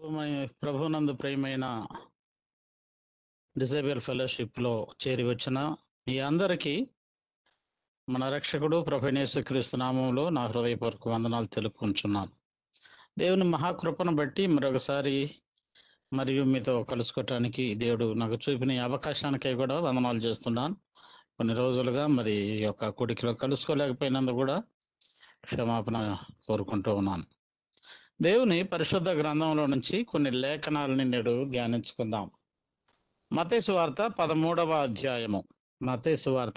ప్రభునందు ప్రియమైన డిజేబుల్ ఫెలోషిప్లో చేరి వచ్చిన మీ అందరికీ మన రక్షకుడు ప్రభు యేసుక్రీస్తు నామంలో నా హృదయపూర్వక వందనాలు తెలుపుకుంటున్నాను. దేవుని మహాకృపను బట్టి మరొకసారి మరియు మీతో కలుసుకోవటానికి దేవుడు నాకు చూపిన ఈ అవకాశానికై కూడా వందనాలు చేస్తున్నాను. కొన్ని రోజులుగా మరి ఈ యొక్క కూడికలో కలుసుకోలేకపోయినందుకు కూడా క్షమాపణ కోరుకుంటూ ఉన్నాను. దేవుని పరిశుద్ధ గ్రంథంలో నుంచి కొన్ని లేఖనాలని నేడు ధ్యానించుకుందాం. మత్తయి సువార్త 13వ అధ్యాయము 55,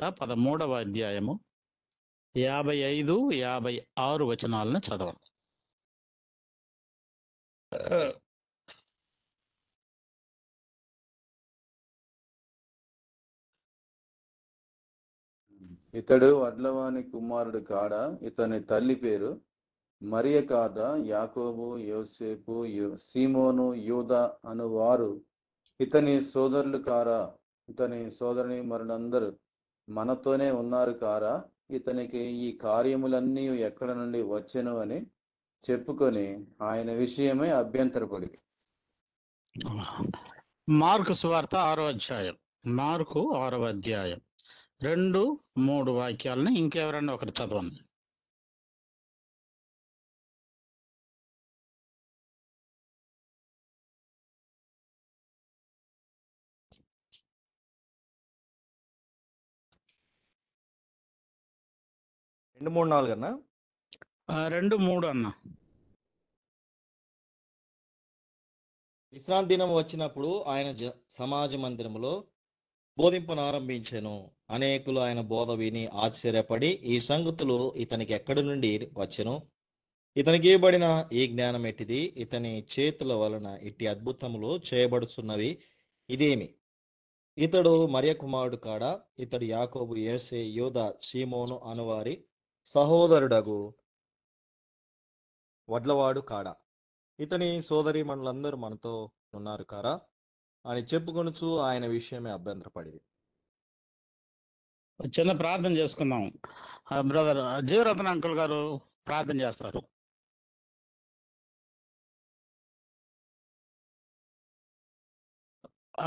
56 వచనాలను చదవండి. ఇతడు వడ్లవాని కుమారుడు కాడా? ఇతని తల్లి పేరు మరియ కాదా? యాకోబు, యోసేపు, సీమోను, యూదా అను వారు ఇతని సోదరులు కారా? ఇతని సోదరుని మరులందరూ మనతోనే ఉన్నారు కారా? ఇతనికి ఈ కార్యములన్నీ ఎక్కడ నుండి వచ్చెను అని చెప్పుకొని ఆయన విషయమై అభ్యంతరపడి. మార్కు సువార్త 6వ అధ్యాయం 2-3 వాక్యాలని ఇంకెవరన్నా ఒకరు చదవండి. రెండు మూడు నాలుగు అన్న 2-3 అన్న. విశ్రాంతి దినం వచ్చినప్పుడు ఆయన సమాజ మందిరములో బోధింపనారంభించెను. అనేకులు ఆయన బోధ విని ఆశ్చర్యపడి ఈ సంగతులు ఇతనికి ఎక్కడి నుండి వచ్చెను, ఇతనికి ఇవ్వబడిన ఈ జ్ఞానం ఎట్టిది, ఇతని చేతుల వలన ఇట్టి అద్భుతములు చేయబడుతున్నవి ఇదేమి, ఇతడు మరియ కుమారుడు కాడా? ఇతడు యాకోబు, యోసే, యూదా, సీమోను అనువారి సహోదరుడగు వడ్లవాడు కాడా? ఇతని సోదరి మనులందరూ మనతో ఉన్నారు కారా అని చెప్పుకొనుచు ఆయన విషయమే అభ్యంతరపడి. చిన్న ప్రార్థన చేసుకుందాం. బ్రదర్ జీవరత్న అంకుల్ గారు ప్రార్థన చేస్తారు.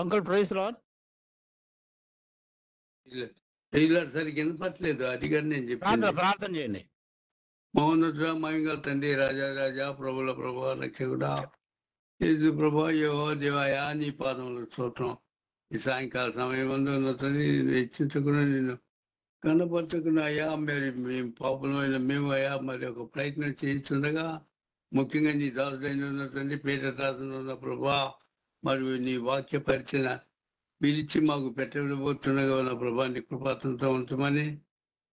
Uncle praise Lord. సరిగ్గా వినపట్లేదు, అది కానీ నేను చెప్పాను. ప్రార్థన చేయండి. మౌనతుడా, మహిమగల తండ్రి, రాజా ప్రభుల ప్రభు, రక్షకుడా యేసు ప్రభు, యెహోవా దేవాయా, నీ పాదములు చూడటం ఈ సాయంకాల సమయం ముందు ఉన్న తండ్రి, నిన్ను హెచ్చించకుండా నిన్ను కనపరచుకున్న అయ్యా, మరి మేము పాపలమైన మేము అయ్యా మరి ఒక ప్రయత్నం చేయించుండగా, ముఖ్యంగా నీ దాసుడైన ఉన్న తండ్రి, పేట రాసిన ప్రభా, మరియు నీ వాక్య పరిచయ పిలిచి మాకు పెట్టబోతుండగా ఉన్న ప్రభా, నీ కృపాతంతో ఉంచమని,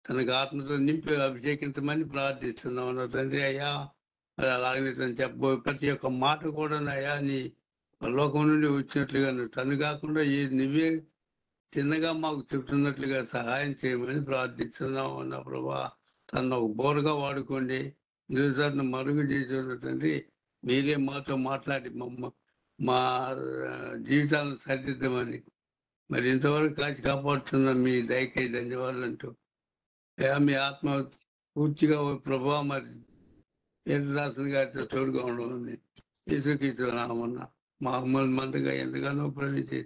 తనకు ఆత్మతో నింపి అభిషేకించమని ప్రార్థిస్తున్నాం అన్న తండ్రి. అయ్యా మరి అలాగనే తను చెప్పబోయే ప్రతి ఒక్క మాట కూడా అయ్యా నీ లోకం నుండి వచ్చినట్లుగా నువ్వు తను కాకుండా నువ్వే చిన్నగా మాకు చెప్తున్నట్లుగా సహాయం చేయమని ప్రార్థిస్తున్నాం అన్న ప్రభా. తను ఒక బోరుగా వాడుకోండి, నిరుసారిని మరుగు చేసి ఉన్న తండ్రి, మీరే మాతో మాట్లాడి మా జీవితాలను సరిదిద్దామని మరి ఇంతవరకు కాచి కాపాడుతున్నాం. మీ దయకై ధన్యవాదాలు అంటూ మీ ఆత్మ పూర్తిగా ప్రభావ మరి పేరు రాసిన గారితో తోడుగా ఉండమని యేసుక్రీస్తునామన్న మా అమ్మల మందగా ఎంతగానో ప్రేమించి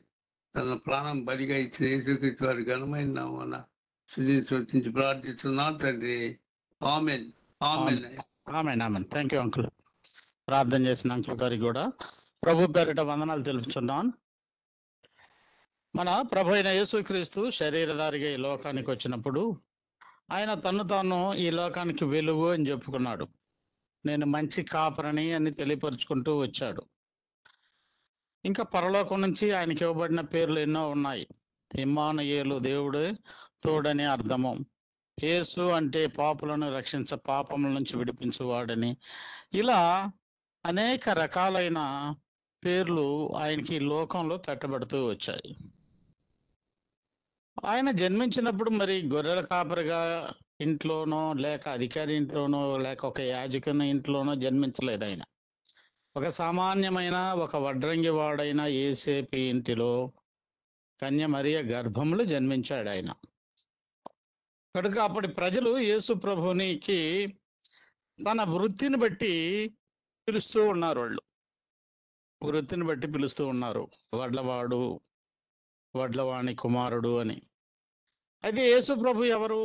తన ప్రాణం బలిగా ఇచ్చిన యేసుక్రీస్తు వారి ఘనమైన నామన్న శుద్ధించి ప్రార్థిస్తున్నాను తండ్రి. ఆమేన్. ఆమేన్. ఆమేన్. ఆమేన్. Thank you uncle. ప్రార్థన చేసిన అంకుల్ గారికి కూడా ప్రభు పేరిట వందనాలు తెలుపుతున్నాను. మన ప్రభు అయిన యేసుక్రీస్తు శరీరధారిగా ఈ లోకానికి వచ్చినప్పుడు ఆయన తను తాను ఈ లోకానికి వెలుగు అని చెప్పుకున్నాడు. నేను మంచి కాపరని అని తెలియపరుచుకుంటూ వచ్చాడు. ఇంకా పరలోకం నుంచి ఆయనకి ఇవ్వబడిన పేర్లు ఎన్నో ఉన్నాయి. ఇమ్మానుయేలు, దేవుడు తోడని అర్థము. యేసు అంటే పాపులను పాపముల నుంచి విడిపించువాడని. ఇలా అనేక రకాలైన పేర్లు ఆయనకి లోకంలో పెట్టబడుతూ వచ్చాయి. ఆయన జన్మించినప్పుడు మరి గొర్రెల కాపరిగా ఇంట్లోనో లేక అధికారి ఇంట్లోనో లేక ఒక యాజకుని ఇంట్లోనో జన్మించలేదు. ఆయన ఒక సామాన్యమైన ఒక వడ్రంగి వాడైన యోసేపు ఇంటిలో కన్య మరియ గర్భంలో జన్మించాడు ఆయన. కనుక అప్పటి ప్రజలు యేసు ప్రభునికి తన వృత్తిని బట్టి పిలుస్తూ ఉన్నారు. వాళ్ళు వృత్తిని బట్టి పిలుస్తూ ఉన్నారు. వడ్లవాడు, వడ్లవాణి కుమారుడు అని. అయితే యేసు ప్రభు ఎవరు?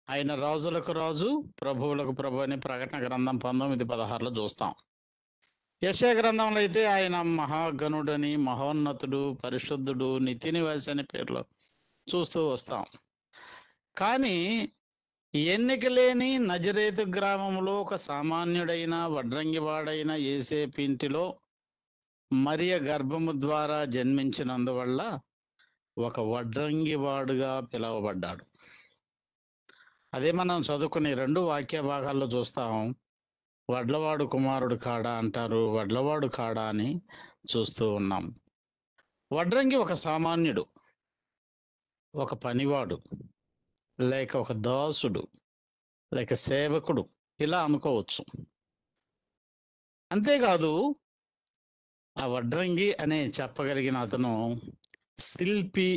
ఆయన రాజులకు రాజు, ప్రభువులకు ప్రభు అని ప్రకటన గ్రంథం 19:16 చూస్తాం. యెషయా గ్రంథంలో అయితే ఆయన మహాగణుడని, మహోన్నతుడు, పరిశుద్ధుడు, నిత్య నివాసి అనే పేర్లు చూస్తూ వస్తాం. కానీ ఎన్నిక లేని నజరేతు గ్రామంలో ఒక సామాన్యుడైన వడ్రంగివాడైన యోసేపు ఇంటిలో మరియ గర్భము ద్వారా జన్మించినందువల్ల ఒక వడ్రంగివాడుగా పిలువబడ్డాడు. అదే మనం చదువుకునే 2 వాక్య భాగాల్లో చూస్తాం. వడ్లవాడు కుమారుడు కాడా అంటారు, వడ్లవాడు కాడా అని చూస్తూ ఉన్నాం. వడ్రంగి ఒక సామాన్యుడు, ఒక పనివాడు, లేక ఒక దాసుడు, లేక సేవకుడు, ఇలా అనుకోవచ్చు. అంతేకాదు, ఆ వడ్రంగి అనే చెప్పగలిగిన అతను శిల్పి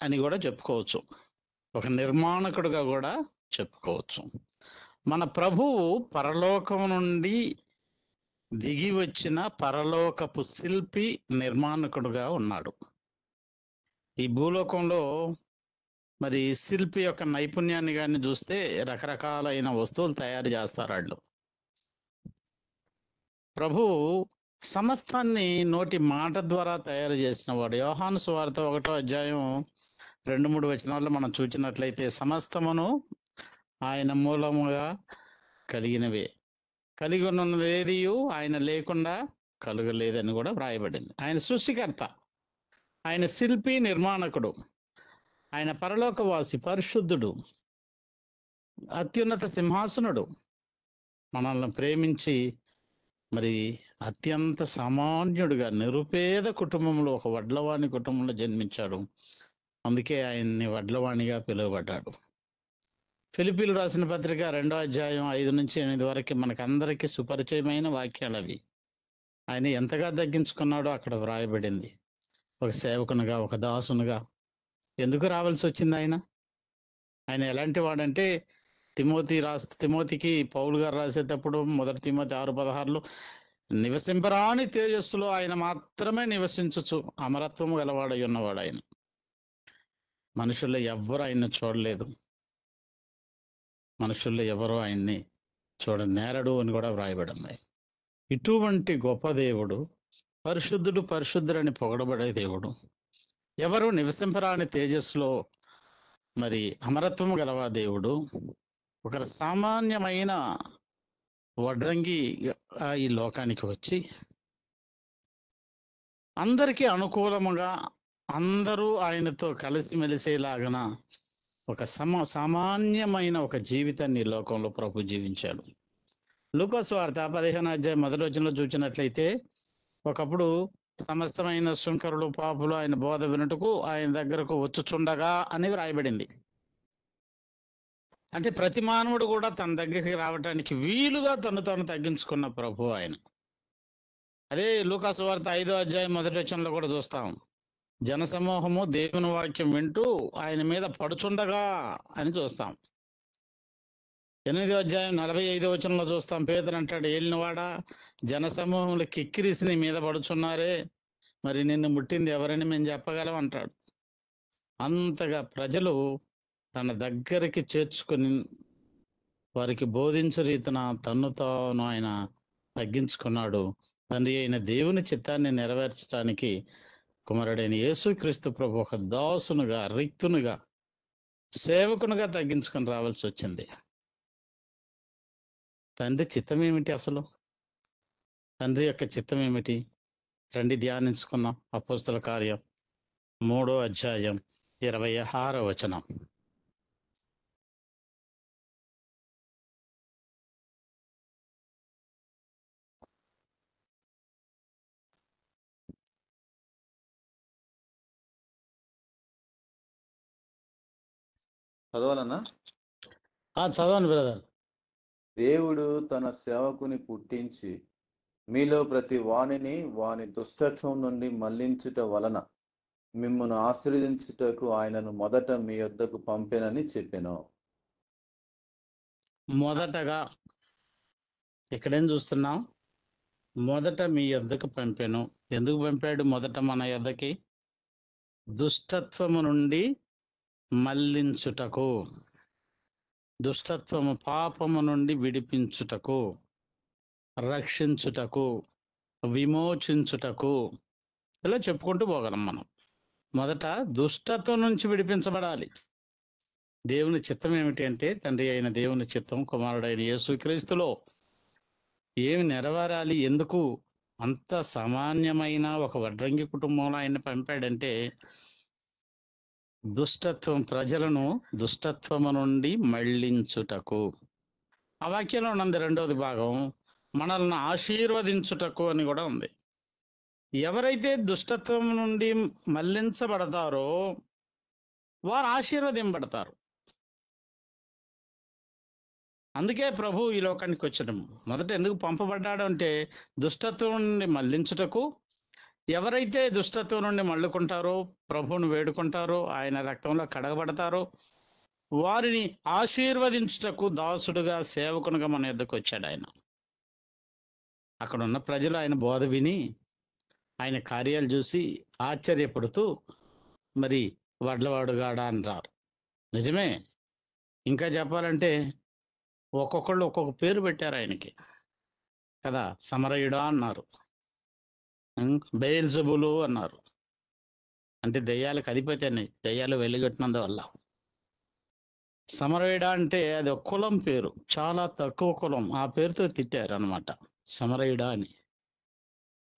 అని కూడా చెప్పుకోవచ్చు. ఒక నిర్మాణకుడుగా కూడా చెప్పుకోవచ్చు. మన ప్రభువు పరలోకం నుండి దిగి వచ్చిన పరలోకపు శిల్పి, నిర్మాణకుడుగా ఉన్నాడు. ఈ భూలోకంలో మరి శిల్పి యొక్క నైపుణ్యాన్ని కానీ చూస్తే రకరకాలైన వస్తువులు తయారు చేస్తారు వాళ్ళు. ప్రభు సమస్తాన్ని నోటి మాట ద్వారా తయారు చేసిన వాడు. యోహాను సువార్త 1వ అధ్యాయం 2-3 వచనాల్లో మనం చూసినట్లయితే సమస్తమును ఆయన మూలముగా కలిగినవే, కలిగి ఉన్నది ఆయన లేకుండా కలుగలేదని కూడా వ్రాయబడింది. ఆయన సృష్టికర్త, ఆయన శిల్పి, నిర్మాణకుడు, ఆయన పరలోకవాసి, పరిశుద్ధుడు, అత్యున్నత సింహాసనుడు, మనల్ని ప్రేమించి మరి అత్యంత సామాన్యుడిగా నిరుపేద కుటుంబంలో, ఒక వడ్లవాణి కుటుంబంలో జన్మించాడు. అందుకే ఆయన్ని వడ్లవాణిగా పిలువబడ్డాడు. ఫిలిప్పీలు రాసిన పత్రిక 2వ అధ్యాయం 5-8 వరకు మనకందరికీ సుపరిచయమైన వాక్యాలు అవి. ఆయన ఎంతగా తగ్గించుకున్నాడో అక్కడ వ్రాయబడింది. ఒక సేవకునిగా, ఒక దాసునిగా ఎందుకు రావాల్సి వచ్చింది ఆయన? ఆయన ఎలాంటి వాడంటే తిమోతికి పౌలు గారు రాసేటప్పుడు 1 తిమోతి 6:16 నివసింపరాని తేజస్సులో ఆయన మాత్రమే నివసించచ్చు అమరత్వము గలవాడై ఉన్నవాడు ఆయన. మనుషుల్లో ఎవ్వరు ఆయన్ని చూడలేదు, మనుషుల్లో ఎవరో ఆయన్ని చూడనేరడు అని కూడా వ్రాయబడింది. ఇటువంటి గొప్ప దేవుడు, పరిశుద్ధుడు, పరిశుద్ధుడని పొగడబడే దేవుడు, ఎవరు నివసింపరాని తేజస్సులో మరి అమరత్వము గలవా దేవుడు ఒక సామాన్యమైన వడ్రంగి ఈ లోకానికి వచ్చి అందరికీ అనుకూలముగా అందరూ ఆయనతో కలిసిమెలిసేలాగన ఒక సామాన్యమైన ఒక జీవితాన్ని ఈ లోకంలో ప్రభు జీవించాడు. లూకా సువార్త 15వ అధ్యాయం 1వ వచనంలో చూసినట్లయితే ఒకప్పుడు సమస్తమైన శుంకరులు, పాపులు ఆయన బోధ వినుటకు ఆయన దగ్గరకు వచ్చుచుండగా అని వ్రాయబడింది. అంటే ప్రతి మానవుడు కూడా తన దగ్గరికి రావడానికి వీలుగా తను తగ్గించుకున్న ప్రభు ఆయన. అదే లూకా సువార్త 5వ అధ్యాయం 1వ వచనంలో కూడా చూస్తాం. జనసమూహము దేవుని వాక్యం వింటూ ఆయన మీద పడుచుండగా అని చూస్తాం. 8వ అధ్యాయం 45వ వచనంలో చూస్తాం. పేతురు అంటాడు, ఏలినవాడా, జనసమూహంలో కిక్కిరిసి నీ మీద పడుచున్నారే, మరి నిన్ను ముట్టింది ఎవరని మేము చెప్పగలం అంటాడు. అంతగా ప్రజలు తన దగ్గరికి చేర్చుకుని వారికి బోధించే రీతిన తన్ను తాను ఆయన తగ్గించుకున్నాడు. తండ్రి అయిన దేవుని చిత్తాన్ని నెరవేర్చడానికి కుమారుడైన యేసుక్రీస్తు ప్రభు ఒక దాసునుగా, రిక్తునుగా, సేవకునిగా తగ్గించుకొని రావాల్సి వచ్చింది. తండ్రి చిత్తం ఏమిటి? అసలు తండ్రి యొక్క చిత్తం ఏమిటి? రండి ధ్యానించుకున్నాం. అపోస్తల కార్యం 3వ అధ్యాయం 26వ వచనం. చదవాలన్నా? చదవండి బ్రదర్. దేవుడు తన సేవకుని పుట్టించి మీలో ప్రతి వానిని వాని దుష్టత్వం నుండి మళ్లించుట వలన మిమ్మల్ని ఆశీర్వదించుటకు ఆయనను మొదట మీ యొద్దకు పంపెనని చెప్పాను. మొదటగా ఇక్కడేం చూస్తున్నాం? మొదట మీ యొద్దకు పంపాను. ఎందుకు పంపాడు మొదట మన యొద్దకి? దుష్టత్వము నుండి మళ్లించుటకు, దుష్టత్వము పాపము నుండి విడిపించుటకు, రక్షించుటకు, విమోచించుటకు, ఇలా చెప్పుకుంటూ పోగలం మనం. మొదట దుష్టత్వం నుంచి విడిపించబడాలి. దేవుని చిత్తం ఏమిటి అంటే, తండ్రి అయిన దేవుని చిత్తం కుమారుడైన యేసుక్రీస్తులో ఏమి నెరవేరాలి? ఎందుకు అంత సామాన్యమైన ఒక వడ్రంగి కుటుంబంలో ఆయన పంపాడంటే, ప్రజలను దుష్టత్వము నుండి మళ్లించుటకు. ఆ వాక్యంలో ఉన్నది రెండవది భాగం, మనల్ని ఆశీర్వదించుటకు అని కూడా ఉంది. ఎవరైతే దుష్టత్వం నుండి మళ్లించబడతారో వారు ఆశీర్వదింపబడతారు. అందుకే ప్రభు ఈ లోకానికి వచ్చడం మొదట ఎందుకు పంపబడ్డాడు అంటే, దుష్టత్వం నుండి మళ్లించుటకు. ఎవరైతే దుష్టత్వం నుండి మళ్ళుకుంటారో, ప్రభువును వేడుకుంటారో, ఆయన రక్తంలో కడగబడతారో వారిని ఆశీర్వదించుటకు దాసుడుగా, సేవకునిగా మన యొద్దకు వచ్చాడు ఆయన. అక్కడ ఉన్న ప్రజలు ఆయన బోధ విని, ఆయన కార్యాలు చూసి ఆశ్చర్యపడుతూ మరి వడ్లవాడుగాడా అంటారు. నిజమే. ఇంకా చెప్పాలంటే ఒక్కొక్కళ్ళు ఒక్కొక్క పేరు పెట్టారు ఆయనకి కదా. సమరయుడా అన్నారు, బెయల్జెబూలు అన్నారు. అంటే దెయ్యాలకు అధిపతి అని, దెయ్యాలు వెలుగొట్టినందువల్ల. సమరయుడా అంటే అది ఒక కులం పేరు, చాలా తక్కువ కులం. ఆ పేరుతో తిట్టారు అనమాట, సమరయుడా అని.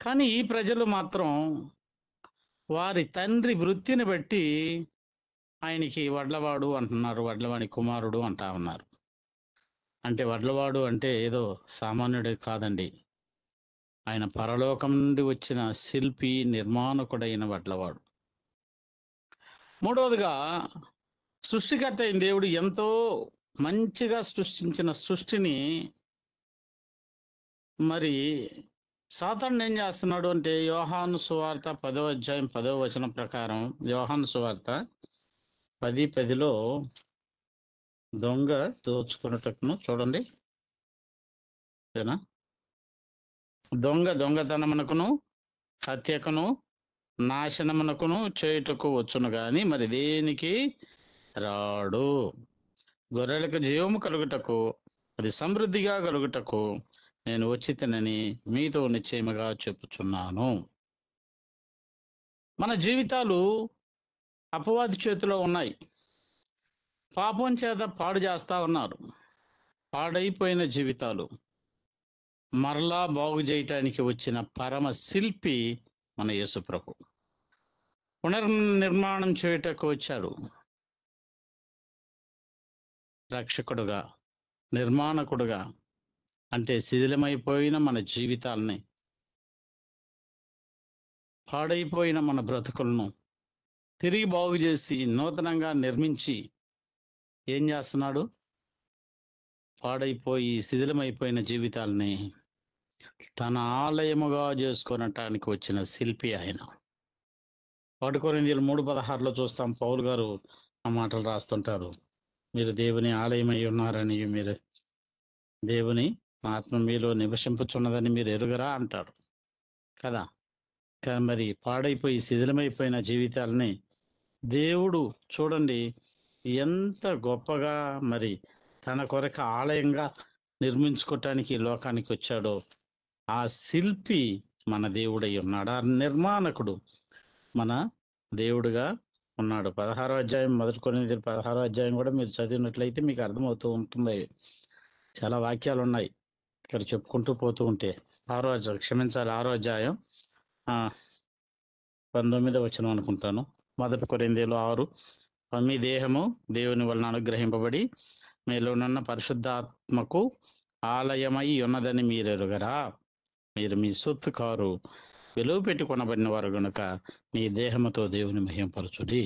కానీ ఈ ప్రజలు మాత్రం వారి తండ్రి వృత్తిని బట్టి ఆయనకి వడ్లవాడు అంటున్నారు, వడ్లవాడి కుమారుడు అంటా ఉన్నారు. అంటే వడ్లవాడు అంటే ఏదో సామాన్యుడే కాదండి, ఆయన పరలోకం నుండి వచ్చిన శిల్పి, నిర్మాణకుడైన వడ్లవాడు. మూడవదిగా, సృష్టికర్త అయిన దేవుడు ఎంతో మంచిగా సృష్టించిన సృష్టిని మరి సాతానుడు ఏం చేస్తున్నాడు అంటే, యోహాను సువార్త 10వ అధ్యాయం 10వ వచనం ప్రకారం, యోహాను సువార్త 10:10లో దొంగ దోచుకున్నట్టును చూడండి. ఏనా? దొంగతనమునకును హత్యకును నాశనమునకును చేయుటకు వచ్చును గాని మరి దేనికి రాడు. గొర్రెలకు జీవము కలుగుటకు, అది సమృద్ధిగా కలుగుటకు నేను వచ్చితినని మీతో నిశ్చయముగా చెప్పుచున్నాను. మన జీవితాలు అపవాది చేతిలో ఉన్నాయి. పాపం చేత పాడు చేస్తా ఉన్నారు. పాడైపోయిన జీవితాలు మరలా బాగు చేయటానికి వచ్చిన పరమ శిల్పి మన యేసుప్రభు. పునర్నిర్మాణం చేయుటకు వచ్చాడు, రక్షకుడుగా, నిర్మాణకుడుగా. అంటే శిథిలమైపోయిన మన జీవితాలని, పాడైపోయిన మన బ్రతుకులను తిరిగి బాగు చేసి నూతనంగా నిర్మించి ఏం చేస్తున్నాడు? పాడైపోయి శిథిలమైపోయిన జీవితాలని తన ఆలయముగా చేసుకొనటానికి వచ్చిన శిల్పి ఆయన. 1 కొరింథీయులు 3:16లో చూస్తాం, పౌలు గారు ఆ మాటలు రాస్తుంటారు. మీరు దేవుని ఆలయమై ఉన్నారని, మీరు దేవుని ఆత్మ మీలో నివసింపుచున్నదని మీరు ఎరుగరా అంటాడు కదా. మరి పాడైపోయి శిథిలమైపోయిన జీవితాలని దేవుడు చూడండి ఎంత గొప్పగా మరి తన కొరకు ఆలయంగా నిర్మించుకోవటానికి ఈ లోకానికి వచ్చాడో. ఆ శిల్పి మన దేవుడై ఉన్నాడు, ఆ నిర్మాణకుడు మన దేవుడుగా ఉన్నాడు. 16వ అధ్యాయం 1 కొరింథీయులు 16వ అధ్యాయం కూడా మీరు చదివినట్లయితే మీకు అర్థమవుతూ ఉంటుంది. చాలా వాక్యాలు ఉన్నాయి ఇక్కడ చెప్పుకుంటూ పోతూ ఉంటే. 6వ అధ్యాయం 19వ వచనం అనుకుంటాను. 1 కొరింథీయులు 6, మీ దేహము దేవుని వలన అనుగ్రహింపబడి మీలోనున్న పరిశుద్ధాత్మకు ఆలయమై ఉన్నదని మీరు ఎరుగరా. మీరు మీ సొత్తు కారు, విలువ పెట్టి కొనబడిన వారు గనుక మీ దేహముతో దేవుని మహిమపరచుడి.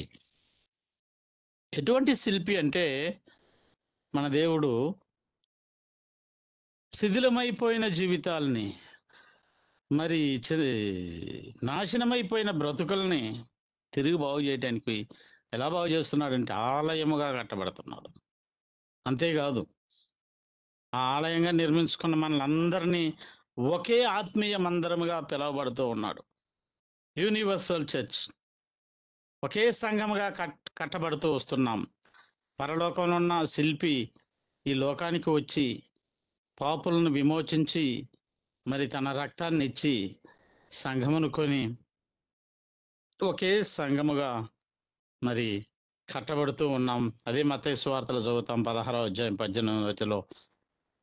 ఎటువంటి శిల్పి అంటే మన దేవుడు శిథిలమైపోయిన జీవితాలని, మరి నాశనమైపోయిన బ్రతుకుల్ని తిరిగి బాగు చేయడానికి ఎలా బాగు చేస్తున్నాడంటే ఆలయముగా కట్టబడుతున్నాడు. అంతేకాదు, ఆ ఆలయంగా నిర్మించుకున్న మనల్ని అందరినీ ఒకే ఆత్మీయ మందిరముగా పిలువబడుతూ ఉన్నాడు. యూనివర్సల్ చర్చ్, ఒకే సంఘముగా కట్టబడుతూ వస్తున్నాం. పరలోకంలో ఉన్న శిల్పి ఈ లోకానికి వచ్చి పాపులను విమోచించి మరి తన రక్తాన్ని ఇచ్చి సంఘమును కొని ఒకే సంఘముగా మరి కట్టబడుతూ ఉన్నాం. అదే మత్తయి సువార్తలో చదువుతాం 16వ అధ్యాయం 18వ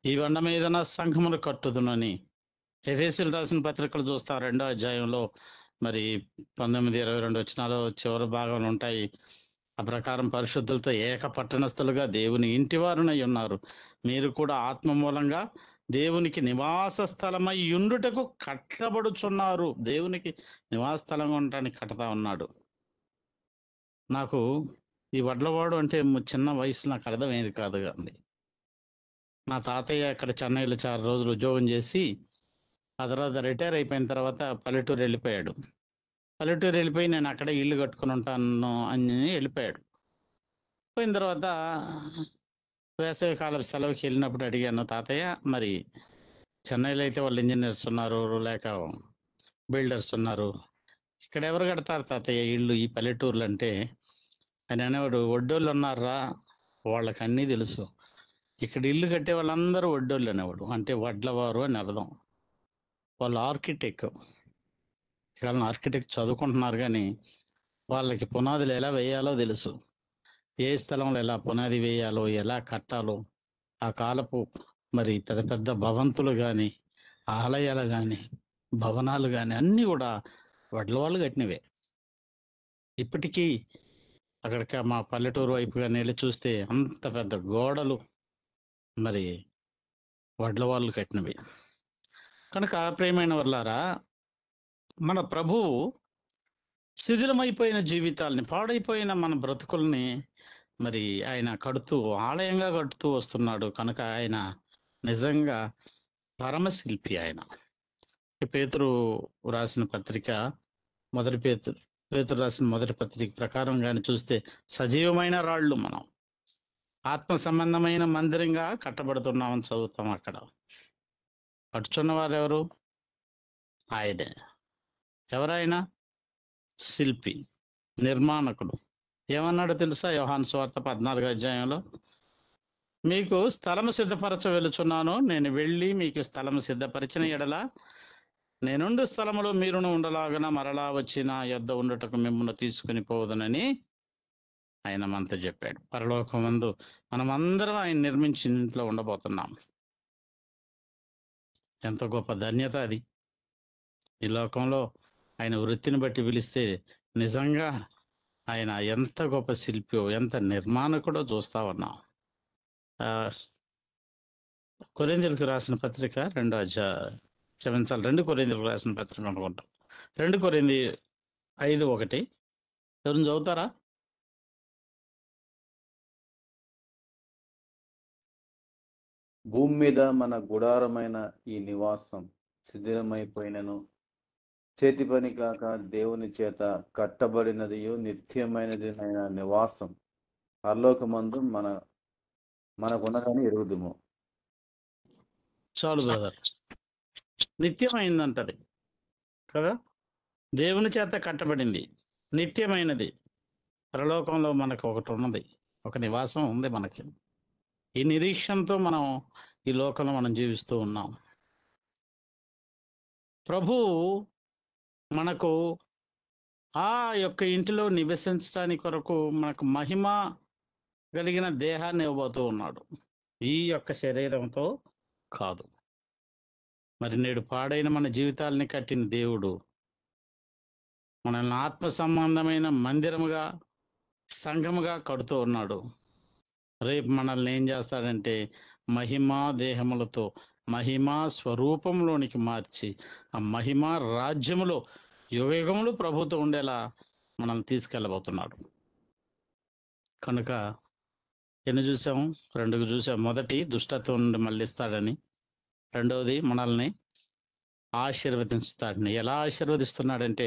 ఈ బండ మీద నా సంఘమును కట్టుదునని. ఎఫెసీయులకు రాసిన పత్రికలు చూస్తాం 2వ అధ్యాయంలో మరి 19, 22 వచనాలు చివరి భాగంలో ఉంటాయి. ఆ ప్రకారం పరిశుద్ధులతో ఏక పట్టణస్థులుగా దేవుని ఇంటివారునై ఉన్నారు. మీరు కూడా ఆత్మ మూలంగా దేవునికి నివాస స్థలమై యుండుటకు కట్టబడుచున్నారు. దేవునికి నివాస స్థలంగా ఉండటానికి కట్టతా ఉన్నాడు. నాకు ఈ వడ్లవాడు అంటే చిన్న వయసులో నాకు అర్థమయ్యేది కాదు కానీ మా తాతయ్య ఇక్కడ చెన్నైలో 4 రోజులు ఉద్యోగం చేసి ఆ తర్వాత రిటైర్ అయిపోయిన తర్వాత పల్లెటూరు వెళ్ళిపోయాడు. పల్లెటూరు వెళ్ళిపోయి నేను అక్కడే ఇల్లు కట్టుకుని ఉంటాను అని వెళ్ళిపోయాడు. పోయిన తర్వాత వేసవికాలం సెలవుకి వెళ్ళినప్పుడు అడిగాను, తాతయ్య మరి చెన్నైలో అయితే వాళ్ళు ఇంజనీర్స్ ఉన్నారు, లేక బిల్డర్స్ ఉన్నారు, ఇక్కడ ఎవరు కడతారు తాతయ్య ఇల్లు ఈ పల్లెటూర్లు అంటే? ఆయన అనేవాడు, ఒడ్డోళ్ళు ఉన్నారా, వాళ్ళకి అన్నీ తెలుసు, ఇక్కడ ఇల్లు కట్టే వాళ్ళందరూ ఒడ్డోళ్ళు అనేవాడు. అంటే వడ్లవారు అని అర్థం. వాళ్ళు ఆర్కిటెక్ట్ చదువుకుంటున్నారు కానీ వాళ్ళకి పునాదులు ఎలా వేయాలో తెలుసు. ఏ స్థలంలో ఎలా పునాది వేయాలో, ఎలా కట్టాలో, ఆ కాలపు మరి పెద్ద పెద్ద భవంతులు కానీ, ఆలయాలు కానీ, భవనాలు కానీ అన్నీ కూడా వడ్ల వాళ్ళు కట్టినవే. ఇప్పటికీ అక్కడికి మా పల్లెటూరు వైపు కానీ వెళ్ళి చూస్తే అంత పెద్ద గోడలు మరి వడ్ల వాళ్ళు కట్టినవి. కనుక ప్రియమైన వాళ్ళారా, మన ప్రభువు శిథిలమైపోయిన జీవితాలని, పాడైపోయిన మన బ్రతుకుల్ని మరి ఆయన ఆలయంగా కడుతూ వస్తున్నాడు. కనుక ఆయన నిజంగా పరమశిల్పి. ఆయన పేతురు రాసిన పత్రిక పేతురు రాసిన మొదటి పత్రిక ప్రకారం కానీ చూస్తే సజీవమైన రాళ్ళు మనం ఆత్మ సంబంధమైన మందిరంగా కట్టబడుతున్నామని చదువుతాం. అక్కడ కట్టుచున్న వారు ఎవరు? ఆయనే. ఎవరైనా శిల్పి, నిర్మాణకుడు. ఏమన్నాడో తెలుసా? యోహాను సువార్త 14వ అధ్యాయంలో, మీకు స్థలము సిద్ధపరచ వెళుచున్నాను, నేను వెళ్ళి మీకు స్థలము సిద్ధపరిచిన ఎడల నేనుండు స్థలములో మీరును ఉండలాగన మరలా వచ్చి నా యొద్ద ఉండుటకు మిమ్మల్ని తీసుకుని పోవదనని ఆయన మనతో చెప్పాడు. పరలోకమందు మనమందరం ఆయన నిర్మించిన ఇంట్లో ఉండబోతున్నాం. ఎంత గొప్ప ధన్యత అది. ఈ లోకంలో ఆయన వృత్తిని బట్టి పిలిస్తే నిజంగా ఆయన ఎంత గొప్ప శిల్పి, ఎంత నిర్మాణకుడో చూస్తా ఉన్నాం. కొరింథీయులకు రాసిన పత్రిక 2 కొరింథీయులకు రాసిన పత్రిక అనుకుంటాం. 2 కొరింథీ 5:1 ఎవరిని చదువుతారా? భూమి మీద మన గుడారమైన ఈ నివాసం శిథిలమైపోయినను చేతి పని కాక దేవుని చేత కట్టబడినదియు నిత్యమైనది అయిన నివాసం పరలోకమందు మనకున్నదని ఎరుగుదుము. చాలు బ్రదర్, నిత్యమైందంటది కదా. దేవుని చేత కట్టబడింది, నిత్యమైనది. పరలోకంలో మనకు ఒకటి ఉన్నది, ఒక నివాసం ఉంది మనకి. ఈ నిరీక్షణతో మనం ఈ లోకంలో మనం జీవిస్తూ ఉన్నాం. ప్రభు మనకు ఆ యొక్క ఇంటిలో నివసించడానికి కొరకు మనకు మహిమ కలిగిన దేహాన్ని ఇవ్వబోతూ ఉన్నాడు, ఈ యొక్క శరీరంతో కాదు. మరి నేడు పాడైన మన జీవితాలని కట్టిన దేవుడు మనల్ని ఆత్మ సంబంధమైన మందిరముగా, సంఘముగా కడుతూ ఉన్నాడు. రేపు మనల్ని ఏం చేస్తాడంటే మహిమా దేహములతో మహిమా స్వరూపంలోనికి మార్చి ఆ మహిమా రాజ్యములో యుగయుగములు ప్రభుతో ఉండేలా మనల్ని తీసుకెళ్ళబోతున్నాడు. కనుక ఎన్ని చూసాము? 2 చూసాం. మొదటి, దుష్టత్వం నుండి మళ్ళిస్తాడని. రెండవది, మనల్ని ఆశీర్వదిస్తాడని. ఎలా ఆశీర్వదిస్తున్నాడంటే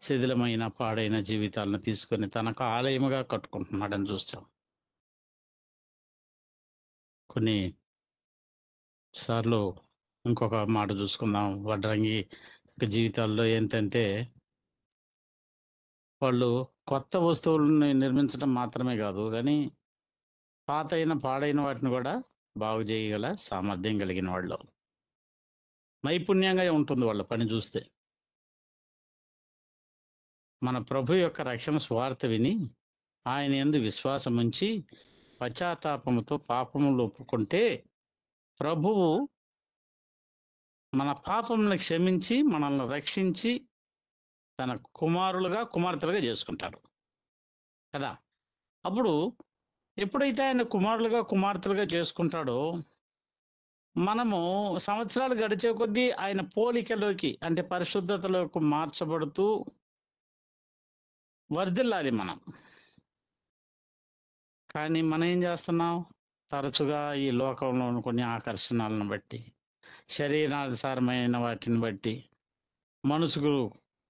శిథిలమైన పాడైన జీవితాలను తీసుకొని తనకు ఆలయముగా కట్టుకుంటున్నాడని చూసాం. కొన్ని సార్లు ఇంకొక మాట చూసుకుందాం. వడ్రంగి జీవితాల్లో ఏంటంటే వాళ్ళు కొత్త వస్తువులని నిర్మించడం మాత్రమే కాదు కానీ పాతైన పాడైన వాటిని కూడా బాగు చేయగల సామర్థ్యం కలిగిన వాళ్ళు. నైపుణ్యంగా ఉంటుంది వాళ్ళ పని చూస్తే. మన ప్రభు యొక్క రక్షణ స్వార్థ విని ఆయన యందు విశ్వాసం ఉంచి పశ్చాత్తాపముతో పాపములు ఒప్పుకుంటే ప్రభువు మన పాపములను క్షమించి మనల్ని రక్షించి తన కుమారులుగా కుమార్తెలుగా చేసుకుంటాడు కదా. అప్పుడు ఎప్పుడైతే ఆయన కుమారులుగా కుమార్తెలుగా చేసుకుంటాడో మనము సంవత్సరాలు గడిచే కొద్దీ ఆయన పోలికలోకి అంటే పరిశుద్ధతలోకి మార్చబడుతూ వర్ధిల్లాలి మనం. కానీ మనం ఏం చేస్తున్నాం? తరచుగా ఈ లోకంలోని కొన్ని ఆకర్షణలను బట్టి, శరీరానుసారమైన వాటిని బట్టి మనసుకు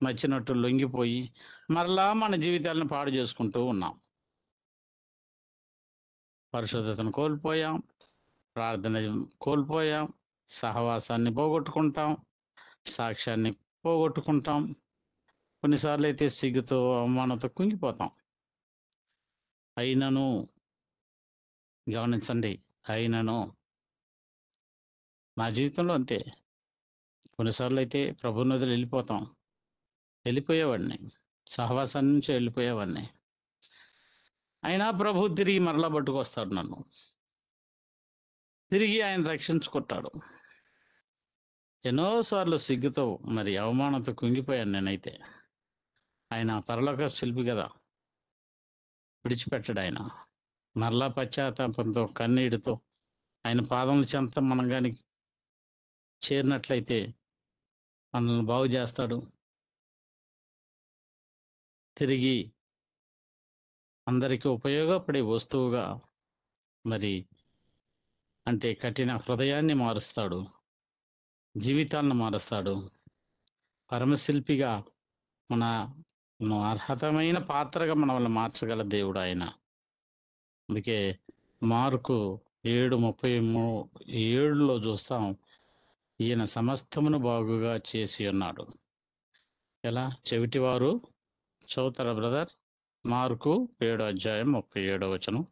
నచ్చినట్టు లొంగిపోయి మరలా మన జీవితాలను పాడు చేసుకుంటూ ఉన్నాం. పరిశుద్ధతను కోల్పోయాం, ప్రార్థన కోల్పోయాం, సహవాసాన్ని పోగొట్టుకుంటాం, సాక్ష్యాన్ని పోగొట్టుకుంటాం, కొన్నిసార్లు అయితే సిగ్గుతో అవమానంతో కుంగిపోతాం. అయినను గమనించండి, అయినను నా జీవితంలో అంతే. కొన్నిసార్లు అయితే ప్రభువుని వదిలి వెళ్ళిపోయేవాడిని, సహవాసాన్ని నుంచి వెళ్ళిపోయేవాడిని. అయినా ప్రభు తిరిగి మరలా పట్టుకొస్తాడు నన్ను, తిరిగి ఆయన రక్షించుకుంటాడు. ఎన్నోసార్లు సిగ్గుతో మరి అవమానంతో కుంగిపోయాను నేనైతే. ఆయన పరలోక శిల్పి కదా, విడిచిపెట్టాడు ఆయన. మరలా పశ్చాత్తాపంతో కన్నీటితో ఆయన పాదముల చెంత మనం కానీ చేరినట్లయితే మనల్ని బాగు చేస్తాడు. తిరిగి అందరికీ ఉపయోగపడే వస్తువుగా మరి అంటే కఠిన హృదయాన్ని మారుస్తాడు, జీవితాలను మారుస్తాడు. పరమశిల్పిగా మన అర్హతమైన పాత్రగా మన వల్ల మార్చగల దేవుడు ఆయన. అందుకే మార్కు 7:37 చూస్తాం, ఈయన సమస్తమును బాగుగా చేసి ఉన్నాడు. ఎలా? చెవిటివారు చదువుతారా బ్రదర్? మార్కు 7:37.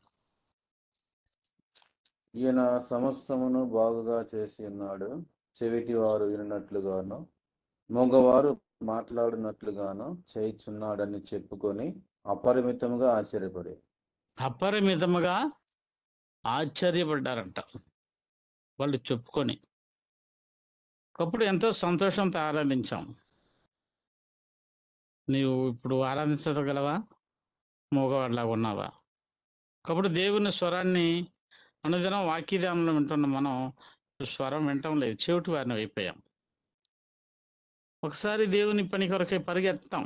ఈయన సమస్తమును బాగుగా చేసి ఉన్నాడు, చెవిటి వారు వినట్లుగాను మగవారు మాట్లాడినట్లుగాను చేయుచున్నాడని చెప్పుకొని అపరిమితముగా ఆశ్చర్యపడ్డారంట వాళ్ళు చెప్పుకొని. ఒకప్పుడు ఎంతో సంతోషంతో ఆరాధించాం. నీవు ఇప్పుడు ఆరాధించగలవా? మగవాడిలాగా ఉన్నావా? ఒకప్పుడు దేవుని స్వరాన్ని అనుదినం వాక్యధ్యానంలో వింటున్న మనం స్వరం వినటం లేదు, చెవిటి వారిని అయిపోయాం. ఒకసారి దేవుని పని కొరకై పరిగెత్తాం,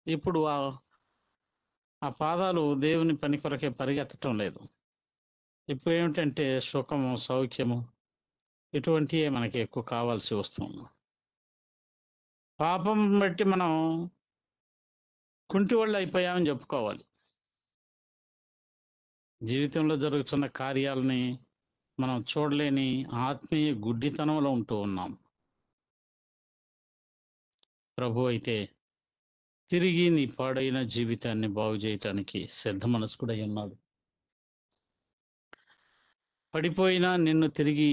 ఇప్పుడు ఆ పాదాలు దేవుని పని కొరకే పరిగెత్తటం లేదు. ఇప్పుడు ఏమిటంటే సుఖము, సౌఖ్యము ఇటువంటివే మనకి ఎక్కువ కావాల్సి వస్తుంది. పాపం బట్టి మనం కుంటివాళ్ళు అయిపోయామని చెప్పుకోవాలి. జీవితంలో జరుగుతున్న కార్యాలని మనం చూడలేని ఆత్మీయ గుడ్డితనంలో ఉంటూ ఉన్నాం. ప్రభు అయితే తిరిగి నీ పాడైన జీవితాన్ని బాగు చేయటానికి సిద్ధ మనస్కుడై ఉన్నాడు. పడిపోయినా నిన్ను తిరిగి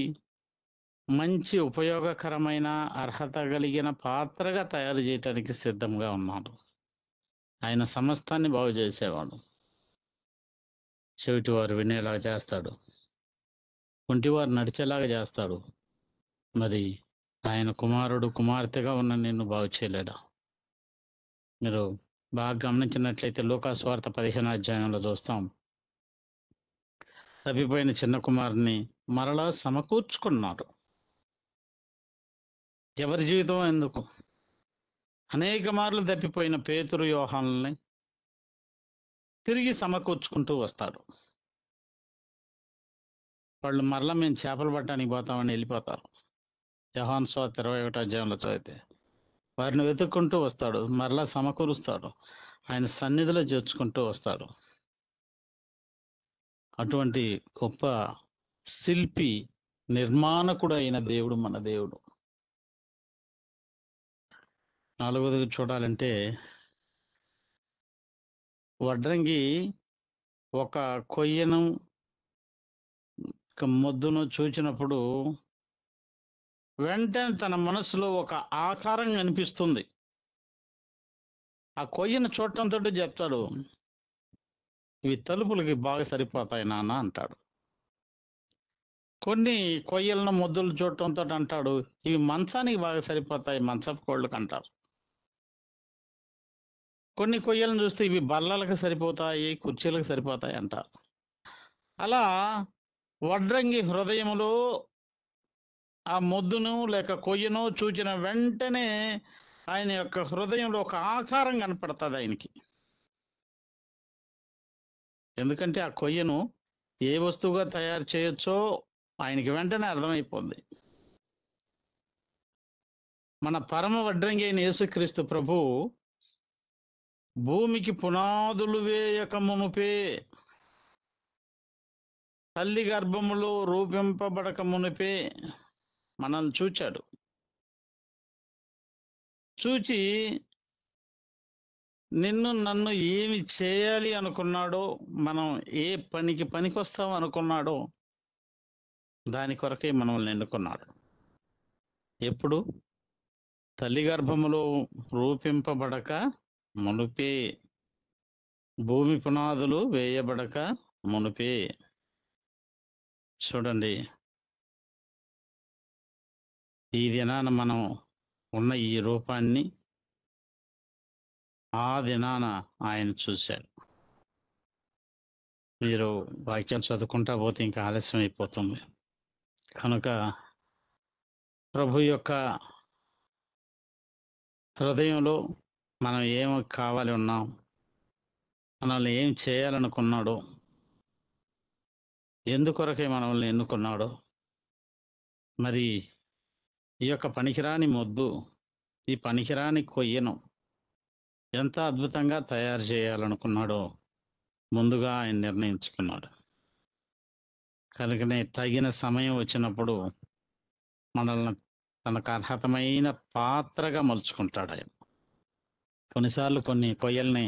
మంచి ఉపయోగకరమైన అర్హత కలిగిన పాత్రగా తయారు చేయటానికి సిద్ధంగా ఉన్నాడు. ఆయన సమస్తాన్ని బాగు చేసేవాడు. చెవిటివారు వినేలాగా చేస్తాడు, కుంటివారు నడిచేలాగా చేస్తాడు. మరి ఆయన కుమారుడు కుమార్తెగా ఉన్న నిన్ను బాగు చేయలేడా? మీరు బాగా గమనించినట్లయితే లూకాసు వార్త 15 చూస్తాం, తప్పిపోయిన చిన్న కుమారుని మరలా సమకూర్చుకున్నాడు. ఎవరి జీవితం ఎందుకు? అనేక మార్లు తప్పిపోయిన పేతురు, యోహానుల్ని తిరిగి సమకూర్చుకుంటూ వస్తాడు. వాళ్ళు మరలా మేము చేపలు పట్టడానికి పోతామని వెళ్ళిపోతారు. యోహాను సువార్త 21 చదివితే వారిని వెతుక్కుంటూ వస్తాడు, మరలా సమకూరుస్తాడు, ఆయన సన్నిధిలో చేర్చుకుంటూ వస్తాడు. అటువంటి గొప్ప శిల్పి నిర్మాణకుడు అయిన దేవుడు మన దేవుడు. నాలుగోదిగా చూడాలంటే, వడ్రంగి ఒక కొయ్యను మొద్దును చూచినప్పుడు వెంటనే తన మనసులో ఒక ఆకారం కనిపిస్తుంది. ఆ కొయ్యను చూడటంతో చెప్తాడు, ఇవి తలుపులకి బాగా సరిపోతాయి నాన్న అంటాడు. కొన్ని కొయ్యలను మొద్దులు చూడటంతో అంటాడు, ఇవి మంచానికి బాగా సరిపోతాయి, మంచపు కోళ్ళకి అంటారు. కొన్ని కొయ్యలను చూస్తే ఇవి బల్లలకు సరిపోతాయి, కుర్చీలకు సరిపోతాయి అంటారు. అలా వడ్రంగి హృదయంలో ఆ మొద్దును లేక కొయ్యను చూచిన వెంటనే ఆయన యొక్క హృదయంలో ఒక ఆకారం కనపడుతుంది ఆయనకి. ఎందుకంటే ఆ కొయ్యను ఏ వస్తువుగా తయారు చేయొచ్చో ఆయనకి వెంటనే అర్థమైపోద్ది. మన పరమ వడ్రంగి అయిన యేసుక్రీస్తు ప్రభు భూమికి పునాదులు వేయక మునుపే, తల్లి గర్భములో రూపింపబడక మునిపే మనల్ని చూచాడు. చూచి నిన్ను నన్ను ఏమి చేయాలి అనుకున్నాడో, మనం ఏ పనికి పనికొస్తాం అనుకున్నాడో దాని కొరకే మనల్ని ఎన్నుకున్నాడు. ఎప్పుడు? తల్లి గర్భములో రూపింపబడక మునుపే, భూమి పునాదులు వేయబడక మునుపే. చూడండి, ఈ దినాన మనం ఉన్న ఈ రూపాన్ని ఆ దినాన ఆయన చూశాడు. మీరు వాక్యం చదువుకుంటా పోతే ఇంకా ఆలస్యం అయిపోతుంది. కనుక ప్రభు యొక్క హృదయంలో మనం ఏం కావాలి ఉన్నాం, మనల్ని ఏం చేయాలనుకున్నాడో, ఎందుకొరకే మనల్ని ఎన్నుకున్నాడో, మరి ఈ యొక్క పనికిరాని మొద్దు, ఈ పనికిరాని కొయ్యను ఎంత అద్భుతంగా తయారు చేయాలనుకున్నాడో ముందుగా ఆయన నిర్ణయించుకున్నాడు. కనుకనే తగిన సమయం వచ్చినప్పుడు మనల్ని తనకు అర్హతమైన పాత్రగా మలుచుకుంటాడు ఆయన. కొన్నిసార్లు కొన్ని కొయ్యల్ని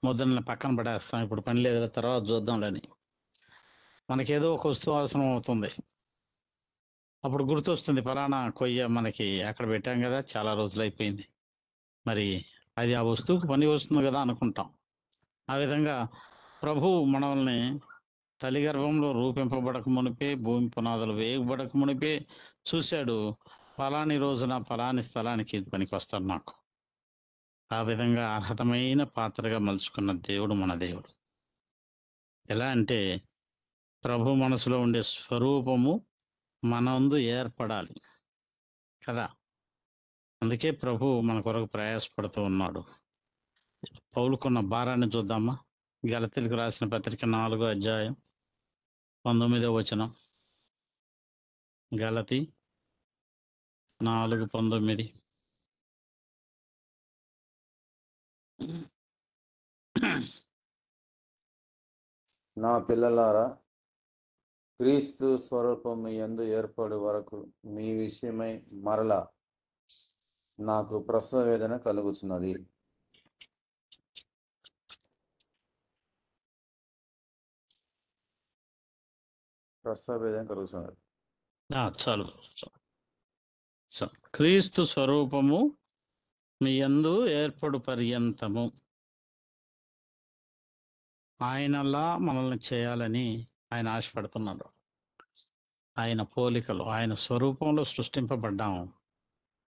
ముద్రల్ని పక్కన పడేస్తాం, ఇప్పుడు పని లేదు తర్వాత చూద్దాంలేని. మనకేదో ఒక వస్తువు అవసరం అవుతుంది, అప్పుడు గుర్తొస్తుంది, ఫలానా కొయ్య మనకి అక్కడ పెట్టాం కదా, చాలా రోజులు అయిపోయింది, మరి అది ఆ వస్తువుకు పని వస్తుంది కదా అనుకుంటాం. ఆ విధంగా ప్రభు మనల్ని తల్లి గర్భంలో రూపింపబడక మునిపే, భూమి పునాదులు వేయబడక మునిపే చూశాడు. ఫలాని రోజున ఫలాని స్థలానికి పనికి వస్తాడు నాకు. ఆ విధంగా అర్హతమైన పాత్రగా మలుచుకున్న దేవుడు మన దేవుడు. ఎలా అంటే, ప్రభు మనసులో ఉండే స్వరూపము మనందు ఏర్పడాలి కదా. అందుకే ప్రభు మన కొరకు ప్రయాసపడుతూ ఉన్నాడు. పౌలుకున్న భారాన్ని చూద్దామా? గలతీయులకు రాసిన పత్రిక 4వ అధ్యాయం 19వ వచనం. గలతీ 4:19. నా పిల్లలారా, క్రీస్తు స్వరూపం మీ యందు ఏర్పడు వరకు మీ విషయమై మరలా నాకు ప్రసవ వేదన కలుగుతున్నది. ప్రసవ వేదన కలుగుతున్నది. చాలు. క్రీస్తు స్వరూపము మీ యందు ఏర్పడు పర్యంతము ఆయనలా మనల్ని చేయాలని ఆయన ఆశపడుతున్నాడు. ఆయన పోలికలు, ఆయన స్వరూపంలో సృష్టింపబడ్డాము.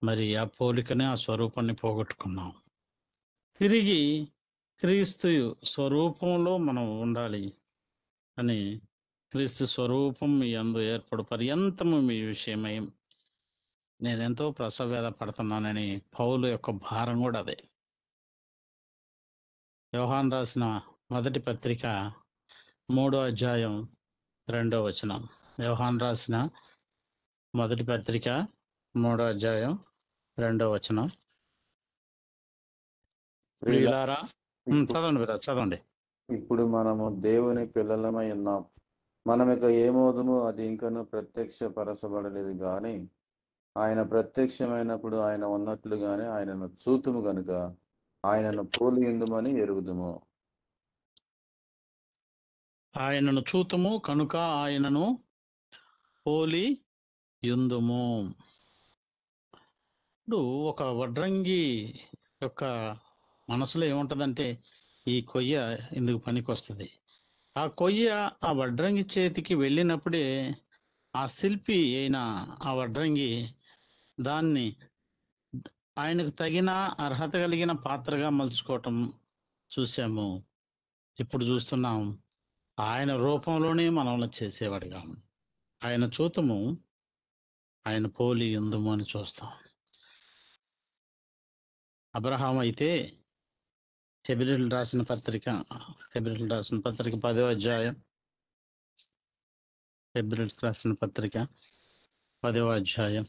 మరి ఆ పోలికని, ఆ స్వరూపాన్ని పోగొట్టుకున్నాం. తిరిగి క్రీస్తు స్వరూపంలో మనం ఉండాలి అని, క్రీస్తు స్వరూపం మీ యందు ఏర్పడు పర్యంతము మీ విషయమై నేనెంతో ప్రసవేద పడుతున్నానని పౌలు యొక్క భారం కూడా అదే. యోహాను రాసిన మొదటి పత్రిక 3వ అధ్యాయం 2వ వచనం. యోహాను రాసిన మొదటి పత్రిక 3వ అధ్యాయం 2వ వచనం. ప్రియులారా, చదవండి. ఇప్పుడు మనము దేవుని పిల్లలమై ఉన్నాం. మనం ఇక ఏమోదుము అది ఇంకను ప్రత్యక్షపరచబడలేదు గాని ఆయన ప్రత్యక్షమైనప్పుడు ఆయన ఉన్నట్లుగానే ఆయనను చూతుము గనుక ఆయనను పోలి ఉందుమని ఎరుగుదుము. ఆయనను చూతుము కనుక ఆయనను పోలి యుందుము. ఇప్పుడు ఒక వడ్రంగి యొక్క మనసులో ఏముంటదంటే ఈ కొయ్య ఇందుకు పనికి వస్తుంది. ఆ కొయ్య ఆ వడ్రంగి చేతికి వెళ్ళినప్పుడే ఆ శిల్పి అయిన ఆ వడ్రంగి దాన్ని ఆయనకు తగిన అర్హత కలిగిన పాత్రగా మలుచుకోవటం చూసాము. ఇప్పుడు చూస్తున్నాం ఆయన రూపంలోనే మనల్ని చేసేవాడుగా. ఆయన చూతము ఆయన పోలి ఉందుము అని చూస్తాం. అబ్రహాం అయితే హెబ్రీయులకు రాసిన పత్రిక 10వ అధ్యాయం, హెబ్రీయులకు రాసిన పత్రిక 10వ అధ్యాయం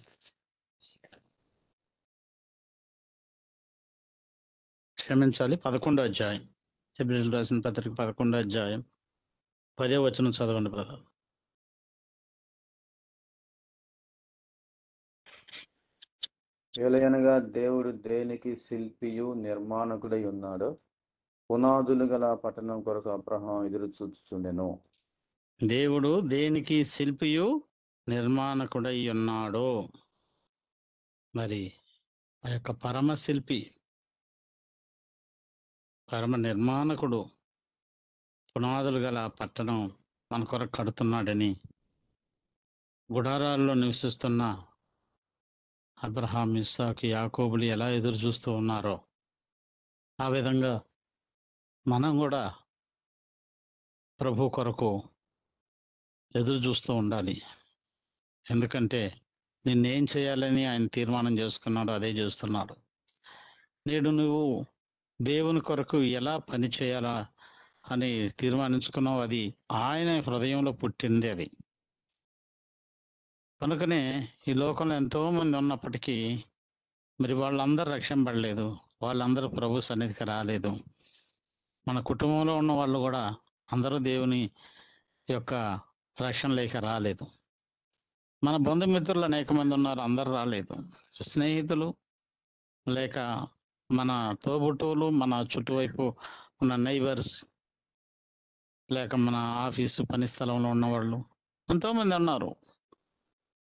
క్షమించాలి 11వ అధ్యాయం, హెబ్రీయులకు రాసిన పత్రిక 11వ అధ్యాయం 10వ వచనం చదవండి బ్రదర్. ఏలయనగా దేవుడు దేనికి శిల్పియు నిర్మాణకుడై ఉన్నాడో పునాదులు గల పట్టణం కొరకు అబ్రహాం ఎదురు చూచుచుండెను. దేవుడు దేనికి శిల్పియు నిర్మాణకుడై ఉన్నాడో, మరి ఆ యొక్క పరమ శిల్పి పరమ నిర్మాణకుడు పునాదులు గల పట్టణం మన కొరకు కడుతున్నాడని గుడారాల్లో నివసిస్తున్న అబ్రహాం, ఇస్సాకు, యాకోబులు ఎలా ఎదురు చూస్తూ ఉన్నారో ఆ విధంగా మనం కూడా ప్రభు కొరకు ఎదురు చూస్తూ ఉండాలి. ఎందుకంటే నిన్నేం చేయాలని ఆయన తీర్మానం చేసుకున్నాడో అదే చేస్తున్నాడు. నేడు నువ్వు దేవుని కొరకు ఎలా పని చేయాలా అని తీర్మానించుకున్నావు, అది ఆయన హృదయంలో పుట్టింది. అది కనుకనే ఈ లోకంలో ఎంతో మంది ఉన్నప్పటికీ మరి వాళ్ళందరూ రక్షింపబడలేదు, వాళ్ళందరూ ప్రభు సన్నిధికి రాలేదు. మన కుటుంబంలో ఉన్న వాళ్ళు కూడా అందరూ దేవుని యొక్క రక్షణలోకి రాలేదు. మన బంధుమిత్రులు అనేక మంది ఉన్నారు, అందరూ రాలేదు. స్నేహితులు లేక మన తోబుట్టువులు, మన చుట్టువైపు ఉన్న నైబర్స్, లేక మన ఆఫీసు పని స్థలంలో ఉన్నవాళ్ళు ఎంతోమంది ఉన్నారు.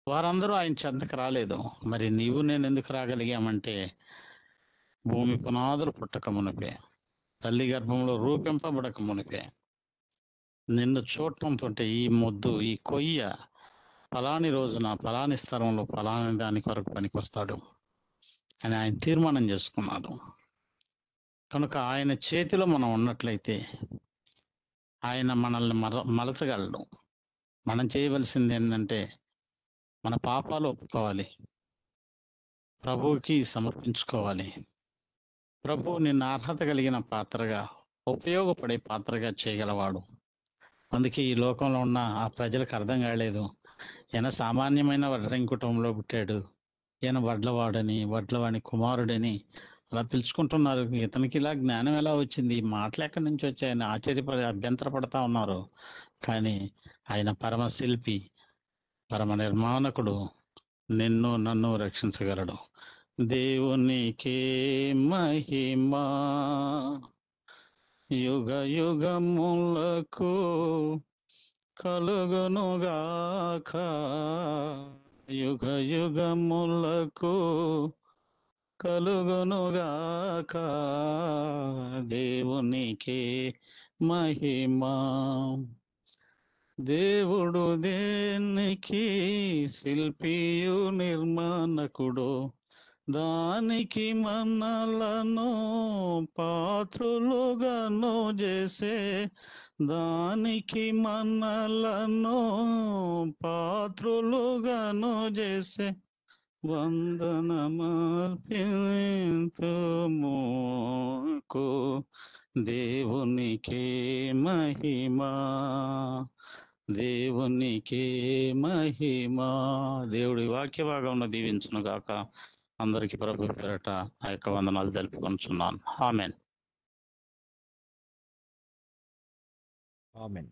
వారందరూ ఆయన చెంతకు రాలేదు. మరి నీవు నేను ఎందుకు రాగలిగామంటే భూమి పునాదులు పుట్టక మునిపే, తల్లి గర్భంలో రూపింపబడక మునిపే నిన్ను చూడటంతో ఈ మొద్దు, ఈ కొయ్య ఫలాని రోజున ఫలాని స్థలంలో ఫలాని దాని కొరకు పనికొస్తాడు అని ఆయన తీర్మానం చేసుకున్నాడు. కనుక ఆయన చేతిలో మనం ఉన్నట్లయితే ఆయన మనల్ని మలచగలడు. మనం చేయవలసింది ఏంటంటే మన పాపాలు ఒప్పుకోవాలి, ప్రభువుకి సమర్పించుకోవాలి. ప్రభు నిన్ను అర్హత కలిగిన పాత్రగా, ఉపయోగపడే పాత్రగా చేయగలవాడు. అందుకే ఈ లోకంలో ఉన్న ఆ ప్రజలకు అర్థం కాలేదు, ఈయన సామాన్యమైన వడ్రంగి కుటుంబంలో పుట్టాడు, ఈయన వడ్లవాని కుమారుడని అలా పిలుచుకుంటున్నారు. ఇతనికి ఇలా జ్ఞానం ఎలా వచ్చింది, ఈ మాటలు ఎక్కడి నుంచి వచ్చాయని అభ్యంతరపడతా ఉన్నారు. కానీ ఆయన పరమ శిల్పి, పరమ నిర్మాణకుడు, నిన్ను నన్ను రక్షించగలడు. దేవునికి మహిమా యుగ యుగములకు కలుగునుగాక, యుగ యుగములకు కలుగునుగాక. దేవునికి మహిమా. దేవుడు దేనికి శిల్పియు నిర్మాణకుడు, దానికి మనలను పాత్రులుగాను చేసే, దానికి మనలను పాత్రులుగాను చేసే వందనమర్పింతుముకు. దేవునికి మహిమా, దేవునికి మహిమా. దేవుడి వాక్య భాగంలో దీవించును గాక. అందరికీ ప్రభు పేరట ఆ యొక్క వందనాలు తెలుపుకొనుచున్నాను. ఆమేన్. ఆమేన్.